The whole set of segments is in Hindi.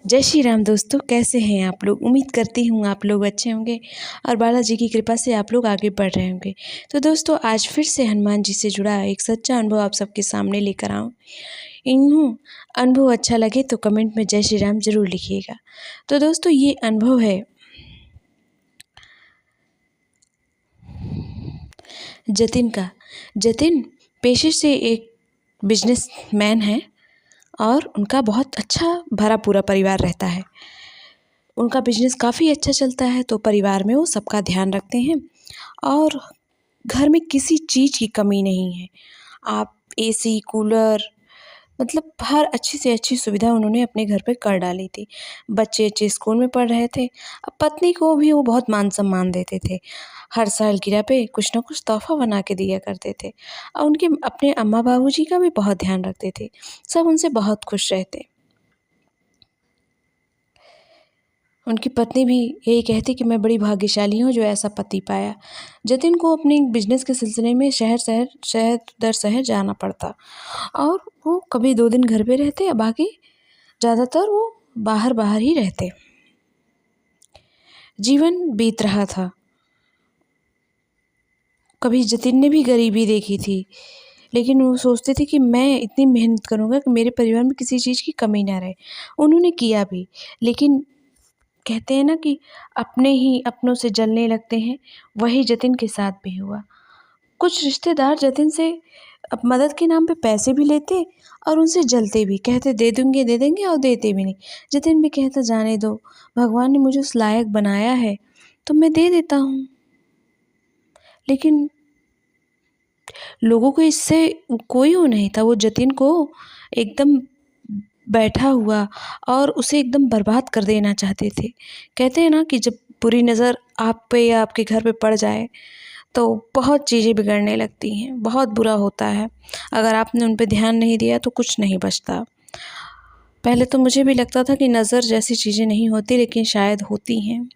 जय श्री राम दोस्तों, कैसे हैं आप लोग। उम्मीद करती हूँ आप लोग अच्छे होंगे और बालाजी की कृपा से आप लोग आगे बढ़ रहे होंगे। तो दोस्तों, आज फिर से हनुमान जी से जुड़ा एक सच्चा अनुभव आप सबके सामने लेकर आऊँ। इन्हों अनुभव अच्छा लगे तो कमेंट में जय श्री राम ज़रूर लिखिएगा। तो दोस्तों, ये अनुभव है जतिन का। जतिन पेशे से एक बिजनेसमैन है और उनका बहुत अच्छा भरा पूरा परिवार रहता है। उनका बिजनेस काफ़ी अच्छा चलता है, तो परिवार में वो सबका ध्यान रखते हैं और घर में किसी चीज़ की कमी नहीं है। आप एसी, कूलर, मतलब हर अच्छी से अच्छी सुविधा उन्होंने अपने घर पे कर डाली थी। बच्चे अच्छे स्कूल में पढ़ रहे थे। अब पत्नी को भी वो बहुत मान सम्मान देते थे। हर सालगिरह पे कुछ ना कुछ तोहफ़ा बना के दिया करते थे और उनके अपने अम्मा बाबूजी का भी बहुत ध्यान रखते थे। सब उनसे बहुत खुश रहते। उनकी पत्नी भी यही कहती कि मैं बड़ी भाग्यशाली हूँ जो ऐसा पति पाया। जतिन को अपने बिजनेस के सिलसिले में शहर दर शहर जाना पड़ता और वो कभी 2 दिन घर पे रहते और बाकी ज़्यादातर वो बाहर बाहर ही रहते। जीवन बीत रहा था। कभी जतिन ने भी गरीबी देखी थी, लेकिन वो सोचते थे कि मैं इतनी मेहनत करूँगा कि मेरे परिवार में किसी चीज़ की कमी ना रहे। उन्होंने किया भी, लेकिन कहते हैं ना कि अपने ही अपनों से जलने लगते हैं, वही जतिन के साथ भी हुआ। कुछ रिश्तेदार जतिन से अब मदद के नाम पे पैसे भी लेते और उनसे जलते भी, कहते दे देंगे और देते भी नहीं। जतिन भी कहता जाने दो, भगवान ने मुझे उस लायक बनाया है तो मैं दे देता हूँ। लेकिन लोगों को इससे कोई वो नहीं था। वो जतिन को एकदम बैठा हुआ और उसे एकदम बर्बाद कर देना चाहते थे। कहते हैं ना कि जब बुरी नज़र आप पे या आपके घर पे पड़ जाए तो बहुत चीज़ें बिगड़ने लगती हैं, बहुत बुरा होता है। अगर आपने उन पे ध्यान नहीं दिया तो कुछ नहीं बचता। पहले तो मुझे भी लगता था कि नज़र जैसी चीज़ें नहीं होती, लेकिन शायद होती हैं।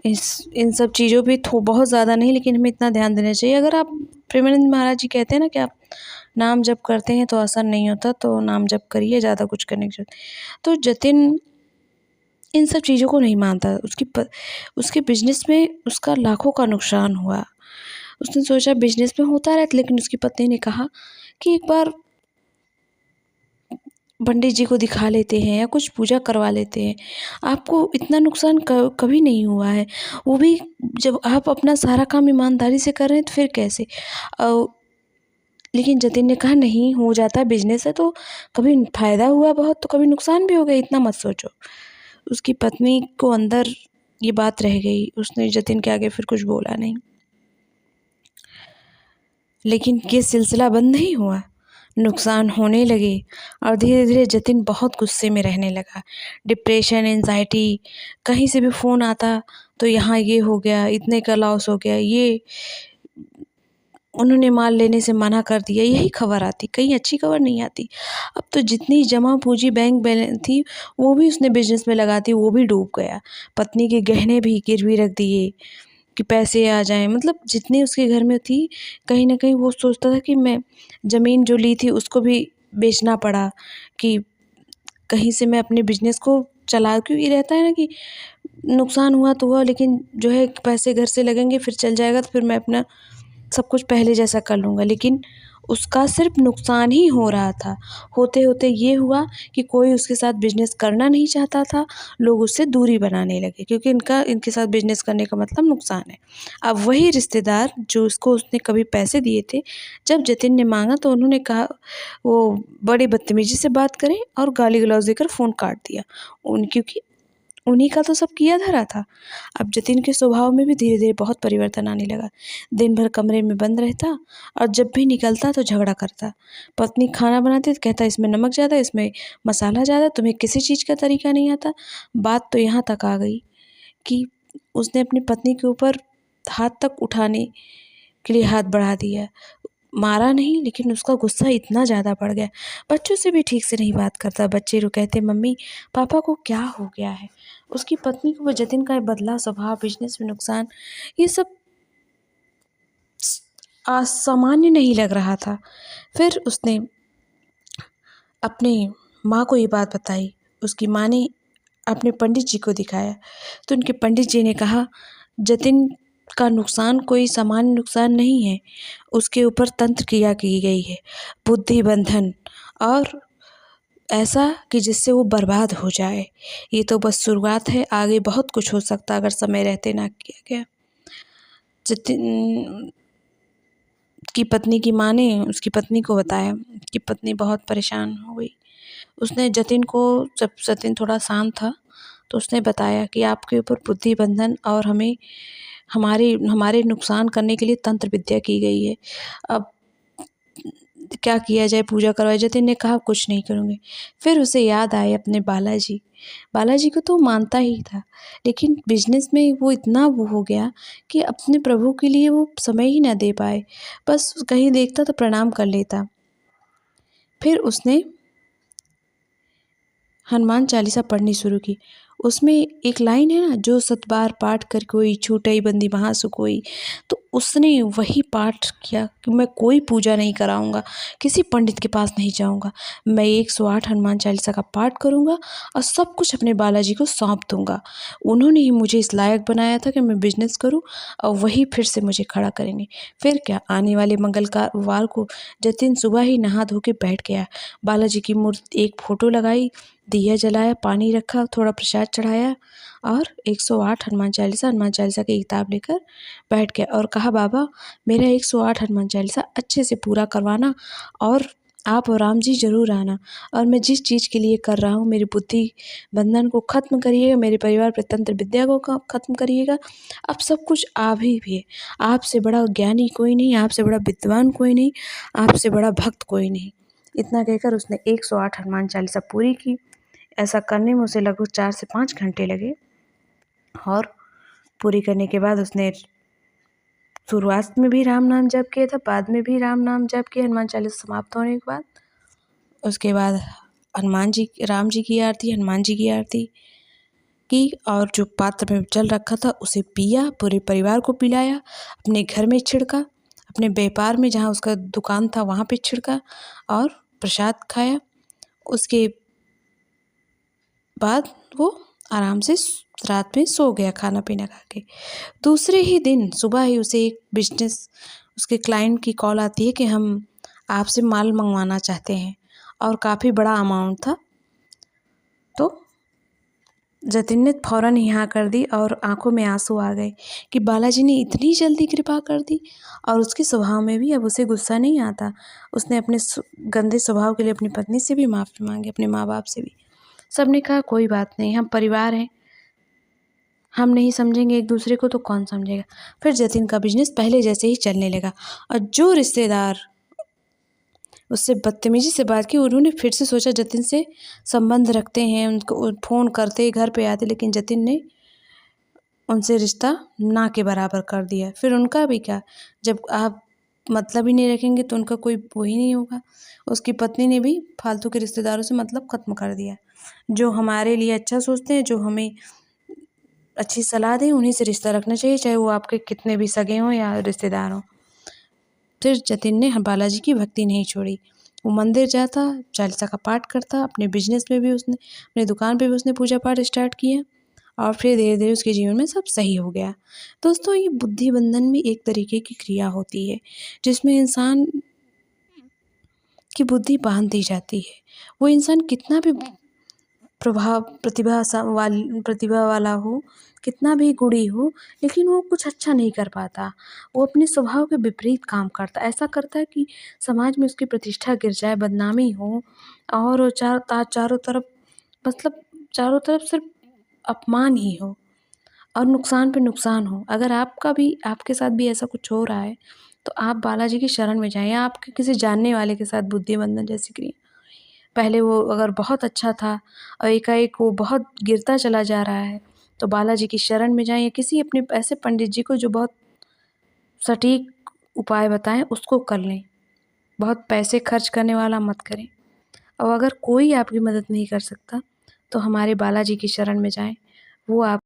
इन सब चीज़ों पे बहुत ज़्यादा नहीं, लेकिन हमें इतना ध्यान देना चाहिए। अगर आप प्रेमानंद महाराज जी कहते हैं ना कि आप नाम जप करते हैं तो असर नहीं होता, तो नाम जप करिए, ज़्यादा कुछ करने की ज़रूरत। तो जतिन इन सब चीज़ों को नहीं मानता। उसके बिजनेस में उसका लाखों का नुकसान हुआ। उसने सोचा बिजनेस में होता रहता, लेकिन उसकी पत्नी ने कहा कि एक बार पंडित जी को दिखा लेते हैं या कुछ पूजा करवा लेते हैं, आपको इतना नुकसान कभी नहीं हुआ है। वो भी जब आप अपना सारा काम ईमानदारी से कर रहे हैं तो फिर कैसे। लेकिन जतिन ने कहा नहीं, हो जाता है, बिजनेस है तो कभी फ़ायदा हुआ बहुत तो कभी नुकसान भी हो गया, इतना मत सोचो। उसकी पत्नी को अंदर ये बात रह गई। उसने जतिन के आगे फिर कुछ बोला नहीं। लेकिन ये सिलसिला बंद नहीं हुआ, नुकसान होने लगे और धीरे धीरे जतिन बहुत गुस्से में रहने लगा। डिप्रेशन, एंजाइटी, कहीं से भी फ़ोन आता तो यहाँ ये हो गया, इतने का लॉस हो गया, ये उन्होंने माल लेने से मना कर दिया, यही खबर आती, कहीं अच्छी खबर नहीं आती। अब तो जितनी जमा पूंजी बैंक बैलेंस थी वो भी उसने बिजनेस में लगा दी, वो भी डूब गया। पत्नी के गहने भी गिरवी रख दिए कि पैसे आ जाएं। मतलब जितनी उसके घर में थी, कहीं ना कहीं वो सोचता था कि मैं ज़मीन जो ली थी उसको भी बेचना पड़ा कि कहीं से मैं अपने बिजनेस को चला, क्योंकि रहता है ना कि नुकसान हुआ तो हुआ, लेकिन जो है पैसे घर से लगेंगे, फिर चल जाएगा तो फिर मैं अपना सब कुछ पहले जैसा कर लूँगा। लेकिन उसका सिर्फ नुकसान ही हो रहा था। होते होते ये हुआ कि कोई उसके साथ बिजनेस करना नहीं चाहता था। लोग उससे दूरी बनाने लगे, क्योंकि इनके साथ बिजनेस करने का मतलब नुकसान है। अब वही रिश्तेदार जो उसको उसने कभी पैसे दिए थे, जब जतिन ने मांगा तो उन्होंने कहा, वो बड़ी बदतमीजी से बात करें और गाली गलौज देकर फ़ोन काट दिया। क्योंकि उन्हीं का तो सब किया धरा था। अब जतिन के स्वभाव में भी धीरे धीरे बहुत परिवर्तन आने लगा। दिन भर कमरे में बंद रहता और जब भी निकलता तो झगड़ा करता। पत्नी खाना बनाती तो कहता इसमें नमक ज़्यादा, इसमें मसाला ज़्यादा, तुम्हें किसी चीज़ का तरीका नहीं आता। बात तो यहाँ तक आ गई कि उसने अपनी पत्नी के ऊपर हाथ तक उठाने के लिए हाथ बढ़ा दिया। मारा नहीं, लेकिन उसका गुस्सा इतना ज़्यादा बढ़ गया। बच्चों से भी ठीक से नहीं बात करता। बच्चे लोग कहते मम्मी पापा को क्या हो गया है। उसकी पत्नी को वो जतिन का बदला स्वभाव, बिजनेस में नुकसान, ये सब असामान्य नहीं लग रहा था। फिर उसने अपनी माँ को ये बात बताई। उसकी माँ ने अपने पंडित जी को दिखाया तो उनके पंडित जी ने कहा, जतिन का नुकसान कोई सामान्य नुकसान नहीं है, उसके ऊपर तंत्र क्रिया की गई है, बुद्धि बंधन, और ऐसा कि जिससे वो बर्बाद हो जाए। ये तो बस शुरुआत है, आगे बहुत कुछ हो सकता है अगर समय रहते ना किया गया। जतिन की पत्नी की माँ ने उसकी पत्नी को बताया कि पत्नी बहुत परेशान हो गई। उसने जतिन को, जब जतिन थोड़ा शांत था तो उसने बताया कि आपके ऊपर बुद्धि बंधन और हमें हमारे नुकसान करने के लिए तंत्र विद्या की गई है। अब क्या किया जाए, पूजा करवाई। जतिन ने कहा कुछ नहीं करूँगी। फिर उसे याद आए अपने बालाजी। बालाजी को तो मानता ही था, लेकिन बिजनेस में वो इतना वो हो गया कि अपने प्रभु के लिए वो समय ही ना दे पाए। बस कहीं देखता तो प्रणाम कर लेता। फिर उसने हनुमान चालीसा पढ़नी शुरू की। उसमें एक लाइन है ना, जो 7 बार पाठ कर कोई छूटई बंदी महासुकोई। तो उसने वही पाठ किया कि मैं कोई पूजा नहीं कराऊंगा, किसी पंडित के पास नहीं जाऊंगा, मैं 108 हनुमान चालीसा का पाठ करूंगा और सब कुछ अपने बालाजी को सौंप दूंगा। उन्होंने ही मुझे इस लायक बनाया था कि मैं बिजनेस करूं और वही फिर से मुझे खड़ा करेंगे। फिर क्या, आने वाले मंगलवार को जतिन सुबह ही नहा धो के बैठ गया। बालाजी की मूर्ति, एक फ़ोटो लगाई, दिया जलाया, पानी रखा, थोड़ा प्रसाद चढ़ाया और 108 हनुमान चालीसा की किताब लेकर बैठ गया और कहा, बाबा मेरा 108 हनुमान चालीसा अच्छे से पूरा करवाना और आप और राम जी ज़रूर आना, और मैं जिस चीज़ के लिए कर रहा हूँ मेरी बुद्धि बंधन को ख़त्म करिएगा, मेरे परिवार पर तंत्र विद्या को ख़त्म करिएगा। अब सब कुछ आप ही भी है, आपसे बड़ा ज्ञानी कोई नहीं, आपसे बड़ा विद्वान कोई नहीं, आपसे बड़ा भक्त कोई नहीं। इतना कहकर उसने 108 हनुमान चालीसा पूरी की। ऐसा करने में उसे लगभग 4 से 5 घंटे लगे और पूरी करने के बाद उसने शुरुआत में भी राम नाम जप किया था, बाद में भी राम नाम जप किया हनुमान चालीसा समाप्त होने के बाद। उसके बाद राम जी की आरती, हनुमान जी की आरती की और जो पात्र में जल रखा था उसे पिया, पूरे परिवार को पिलाया, अपने घर में छिड़का, अपने व्यापार में जहाँ उसका दुकान था वहाँ पे छिड़का और प्रसाद खाया। उसके बाद वो आराम से रात में सो गया खाना पीना खा के। दूसरे ही दिन सुबह ही उसे एक उसके क्लाइंट की कॉल आती है कि हम आपसे माल मंगवाना चाहते हैं और काफ़ी बड़ा अमाउंट था। तो जतिन ने फ़ौरन ही हाँ कर दी और आंखों में आंसू आ गए कि बालाजी ने इतनी जल्दी कृपा कर दी। और उसके स्वभाव में भी अब उसे गुस्सा नहीं आता। उसने अपने गंदे स्वभाव के लिए अपनी पत्नी से भी माफ़ी मांगी, अपने माँ बाप से भी। सब ने कहा कोई बात नहीं, हम परिवार हैं, हम नहीं समझेंगे एक दूसरे को तो कौन समझेगा। फिर जतिन का बिजनेस पहले जैसे ही चलने लगा और जो रिश्तेदार उससे बदतमीजी से बात की, उन्होंने फिर से सोचा जतिन से संबंध रखते हैं, उनको फ़ोन करते, घर पे आते, लेकिन जतिन ने उनसे रिश्ता ना के बराबर कर दिया। फिर उनका भी क्या, जब आप मतलब ही नहीं रखेंगे तो उनका कोई वो ही नहीं होगा। उसकी पत्नी ने भी फालतू के रिश्तेदारों से मतलब ख़त्म कर दिया। जो हमारे लिए अच्छा सोचते हैं, जो हमें अच्छी सलाह दें, उन्हीं से रिश्ता रखना चाहिए, चाहे वो आपके कितने भी सगे हों या रिश्तेदार हों। फिर जतिन ने बालाजी की भक्ति नहीं छोड़ी। वो मंदिर जाता, चालीसा का पाठ करता, अपने बिजनेस में भी उसने, अपनी दुकान पे भी उसने पूजा पाठ स्टार्ट किया और फिर धीरे धीरे उसके जीवन में सब सही हो गया। दोस्तों, ये बुद्धि बंधन में एक तरीके की क्रिया होती है जिसमें इंसान की बुद्धि बांध दी जाती है। वो इंसान कितना भी प्रतिभा वाला हो, कितना भी गुणी हो, लेकिन वो कुछ अच्छा नहीं कर पाता। वो अपने स्वभाव के विपरीत काम करता, ऐसा करता है कि समाज में उसकी प्रतिष्ठा गिर जाए, बदनामी हो और चारों तरफ, मतलब चारों तरफ सिर्फ अपमान ही हो और नुकसान पे नुकसान हो। अगर आपके साथ भी ऐसा कुछ हो रहा है तो आप बालाजी की शरण में जाएँ या आपके किसी जानने वाले के साथ बुद्धि बंधन जैसी क्रिया, पहले वो अगर बहुत अच्छा था और एकाएक वो बहुत गिरता चला जा रहा है, तो बालाजी की शरण में जाएँ या किसी अपने ऐसे पंडित जी को जो बहुत सटीक उपाय बताएँ उसको कर लें। बहुत पैसे खर्च करने वाला मत करें। और अगर कोई आपकी मदद नहीं कर सकता तो हमारे बालाजी की शरण में जाएँ, वो आप